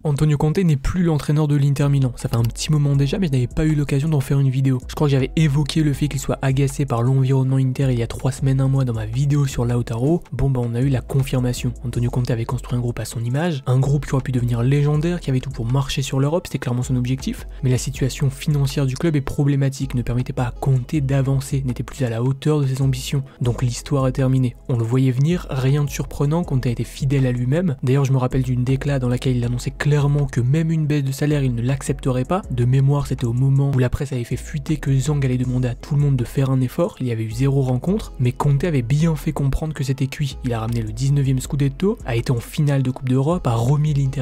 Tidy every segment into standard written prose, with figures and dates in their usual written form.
Antonio Conte n'est plus l'entraîneur de l'Inter Milan. Ça fait un petit moment déjà, mais je n'avais pas eu l'occasion d'en faire une vidéo. Je crois que j'avais évoqué le fait qu'il soit agacé par l'environnement Inter il y a 3 semaines, un mois dans ma vidéo sur Lautaro. Bon on a eu la confirmation. Antonio Conte avait construit un groupe à son image, un groupe qui aurait pu devenir légendaire, qui avait tout pour marcher sur l'Europe, c'était clairement son objectif. Mais la situation financière du club est problématique, ne permettait pas à Conte d'avancer, n'était plus à la hauteur de ses ambitions. Donc l'histoire est terminée. On le voyait venir, rien de surprenant, Conte a été fidèle à lui-même. D'ailleurs je me rappelle d'une décla dans laquelle il annonçait clairement que même une baisse de salaire il ne l'accepterait pas. De mémoire c'était au moment où la presse avait fait fuiter que Zhang allait demander à tout le monde de faire un effort, il y avait eu 0 rencontre, mais Conte avait bien fait comprendre que c'était cuit. Il a ramené le 19e Scudetto, a été en finale de Coupe d'Europe, a remis l'Inter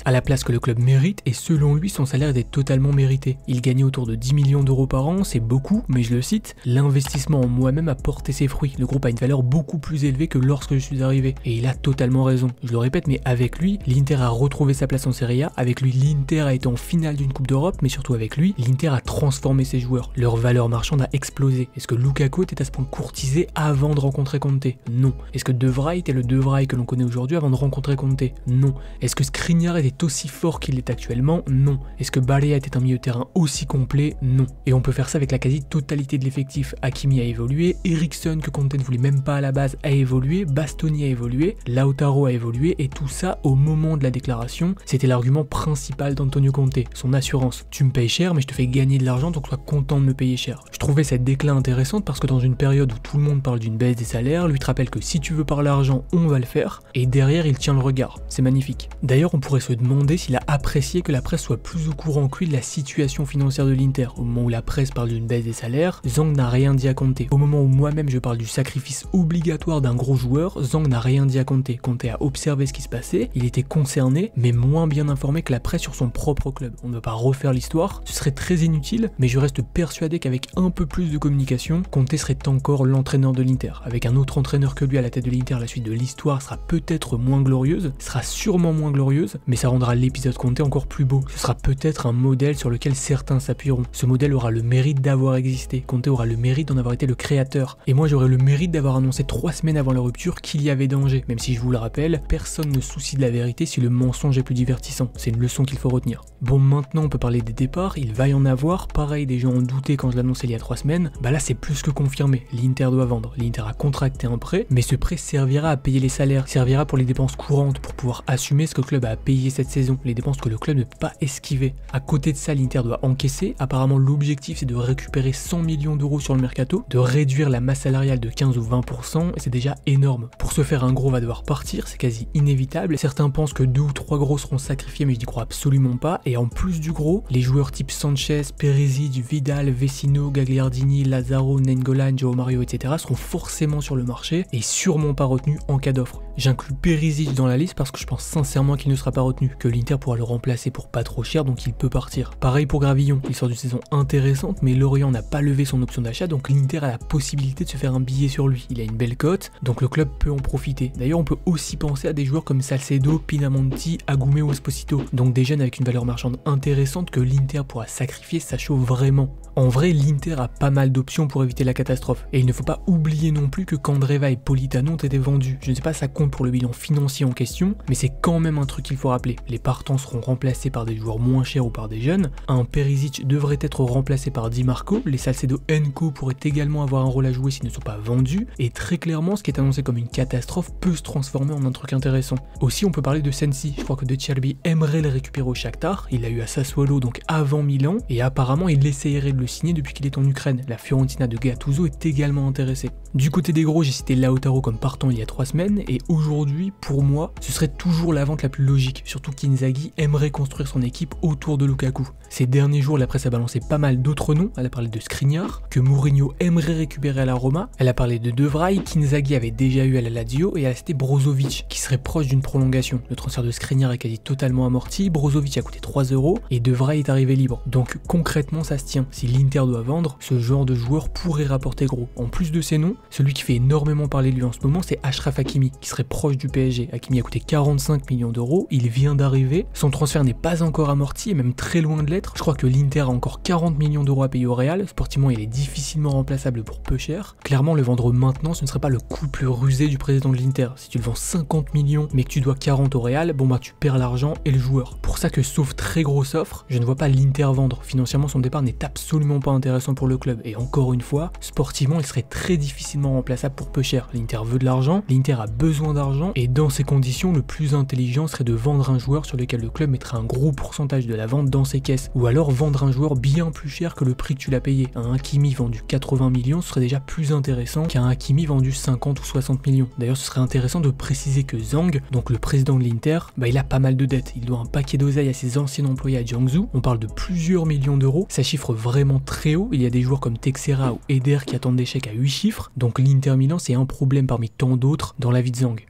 à la place que le club mérite, et selon lui son salaire était totalement mérité. Il gagnait autour de 10 millions d'euros par an, c'est beaucoup, mais je le cite, l'investissement en moi-même a porté ses fruits. Le groupe a une valeur beaucoup plus élevée que lorsque je suis arrivé, et il a totalement raison. Je le répète, mais avec lui, l'Inter a retrouvé sa place en Serie A, avec lui l'Inter a été en finale d'une Coupe d'Europe, mais surtout avec lui, l'Inter a transformé ses joueurs. Leur valeur marchande a explosé. Est-ce que Lukaku était à ce point courtisé avant de rencontrer Conte? Non. Est-ce que De Vrij était le De Vrij que l'on connaît aujourd'hui avant de rencontrer Conte? Non. Est-ce que Skriniar était aussi fort qu'il l'est actuellement? Non. Est-ce que Barea était un milieu de terrain aussi complet? Non. Et on peut faire ça avec la quasi-totalité de l'effectif. Hakimi a évolué, Eriksen que Conte ne voulait même pas à la base a évolué, Bastoni a évolué, Lautaro a évolué, et tout ça au moment de la déclaration, c'était l'argument principal d'Antonio Conte, son assurance. Tu me payes cher mais je te fais gagner de l'argent donc sois content de me payer cher. Je trouvais cette décla intéressante parce que dans une période où tout le monde parle d'une baisse des salaires, lui te rappelle que si tu veux parler argent, on va le faire, et derrière il tient le regard. C'est magnifique. D'ailleurs on pourrait se demander s'il a apprécié que la presse soit plus au courant que lui de la situation financière de l'Inter. Au moment où la presse parle d'une baisse des salaires, Zhang n'a rien dit à Conte. Au moment où moi-même je parle du sacrifice obligatoire d'un gros joueur, Zhang n'a rien dit à Conte. Conte a observé ce qui se passait, il était concerné, mais moins bien informé que la presse sur son propre club. On ne va pas refaire l'histoire, ce serait très inutile, mais je reste persuadé qu'avec un peu plus de communication, Conte serait encore l'entraîneur de l'Inter. Avec un autre entraîneur que lui à la tête de l'Inter, la suite de l'histoire sera peut-être moins glorieuse, sera sûrement moins glorieuse, mais ça rendra l'épisode Conte encore plus beau. Ce sera peut-être un modèle sur lequel certains s'appuieront. Ce modèle aura le mérite d'avoir existé. Conte aura le mérite d'en avoir été le créateur. Et moi j'aurai le mérite d'avoir annoncé 3 semaines avant la rupture qu'il y avait danger. Même si je vous le rappelle, personne ne soucie de la vérité si le mensonge est plus divertissant. C'est une leçon qu'il faut retenir. Bon, maintenant on peut parler des départs, il va y en avoir. Pareil, des gens ont douté quand je l'annonçais il y a 3 semaines. Bah là c'est plus que confirmé. L'Inter doit vendre. L'Inter a contracté un prêt, mais ce prêt servira à payer les salaires, servira pour les dépenses courantes, pour pouvoir assumer ce que le club a à payer cette saison, les dépenses que le club ne peut pas esquiver. À côté de ça, l'Inter doit encaisser. Apparemment l'objectif c'est de récupérer 100 millions d'euros sur le mercato, de réduire la masse salariale de 15 ou 20%, et c'est déjà énorme. Pour ce faire, un gros va devoir partir, c'est quasi inévitable. Certains pensent que 2 ou 3 gros seront sacrifiés, mais je n'y crois absolument pas. Et en plus du gros, les joueurs type Sanchez, Perisic, Vidal, Vecino, Gagliardini, Lazaro, Nainggolan, João Mario, etc. seront forcément sur le marché et sûrement pas retenus en cas d'offre. J'inclus Perisic dans la liste parce que je pense sincèrement qu'il ne sera pas retenu, que l'Inter pourra le remplacer pour pas trop cher, donc il peut partir. Pareil pour Gravillon, il sort d'une saison intéressante, mais Lorient n'a pas levé son option d'achat, donc l'Inter a la possibilité de se faire un billet sur lui. Il a une belle cote, donc le club peut en profiter. D'ailleurs, on peut aussi penser à des joueurs comme Salcedo, Pinamonti, Agoumé ou Esposito, donc des jeunes avec une valeur marchande intéressante que l'Inter pourra sacrifier, ça chauffe vraiment. En vrai, l'Inter a pas mal d'options pour éviter la catastrophe, et il ne faut pas oublier non plus que Candreva et Politano ont été vendus. Je ne sais pas ça compte pour le bilan financier en question, mais c'est quand même un truc qu'il faut rappeler. Les partants seront remplacés par des joueurs moins chers ou par des jeunes, un Perisic devrait être remplacé par Di Marco, les Salcedo Enco pourraient également avoir un rôle à jouer s'ils ne sont pas vendus, et très clairement ce qui est annoncé comme une catastrophe peut se transformer en un truc intéressant. Aussi on peut parler de Sensi, je crois que De Zerbi aimerait le récupérer au Shakhtar, il l'a eu à Sassuolo donc avant Milan, et apparemment il essayerait de le signer depuis qu'il est en Ukraine. La Fiorentina de Gattuso est également intéressée. Du côté des gros, j'ai cité Lautaro comme partant il y a 3 semaines, et aujourd'hui, pour moi, ce serait toujours la vente la plus logique, surtout qu'Inzaghi aimerait construire son équipe autour de Lukaku. Ces derniers jours, la presse a balancé pas mal d'autres noms, elle a parlé de Skriniar, que Mourinho aimerait récupérer à la Roma, elle a parlé de De Vrij, qu'Inzaghi avait déjà eu à la Lazio, et elle a cité Brozovic, qui serait proche d'une prolongation. Le transfert de Skriniar est quasi totalement amorti, Brozovic a coûté 3 €, et De Vrij est arrivé libre. Donc concrètement, ça se tient. Si l'Inter doit vendre, ce genre de joueur pourrait rapporter gros. En plus de ces noms, celui qui fait énormément parler de lui en ce moment, c'est Achraf Hakimi, qui serait proche du PSG. Hakimi a coûté 45 millions d'euros, il vient d'arriver, son transfert n'est pas encore amorti et même très loin de l'être. Je crois que l'Inter a encore 40 millions d'euros à payer au Real, sportivement il est difficilement remplaçable pour peu cher. Clairement le vendre maintenant ce ne serait pas le coup le plus rusé du président de l'Inter. Si tu le vends 50 millions mais que tu dois 40 au Real, bon bah tu perds l'argent et le joueur. Pour ça que sauf très grosse offre, je ne vois pas l'Inter vendre. Financièrement son départ n'est absolument pas intéressant pour le club et encore une fois, sportivement il serait très difficilement remplaçable pour peu cher. L'Inter veut de l'argent, l'Inter a besoin d'argent et dans ces conditions le plus intelligent serait de vendre un joueur sur lequel le club mettrait un gros pourcentage de la vente dans ses caisses ou alors vendre un joueur bien plus cher que le prix que tu l'as payé. Un Hakimi vendu 80 millions serait déjà plus intéressant qu'un Hakimi vendu 50 ou 60 millions. D'ailleurs ce serait intéressant de préciser que Zhang, donc le président de l'Inter, bah il a pas mal de dettes, il doit un paquet d'oseille à ses anciens employés à Jiangsu, on parle de plusieurs millions d'euros, ça chiffre vraiment très haut, il y a des joueurs comme Texera ou Eder qui attendent des chèques à 8 chiffres, donc l'Inter Milan c'est un problème parmi tant d'autres dans la vie de Zhang.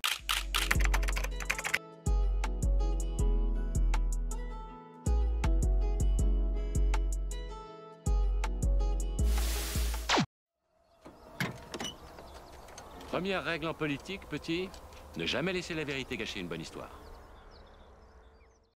Première règle en politique, petit, ne jamais laisser la vérité gâcher une bonne histoire.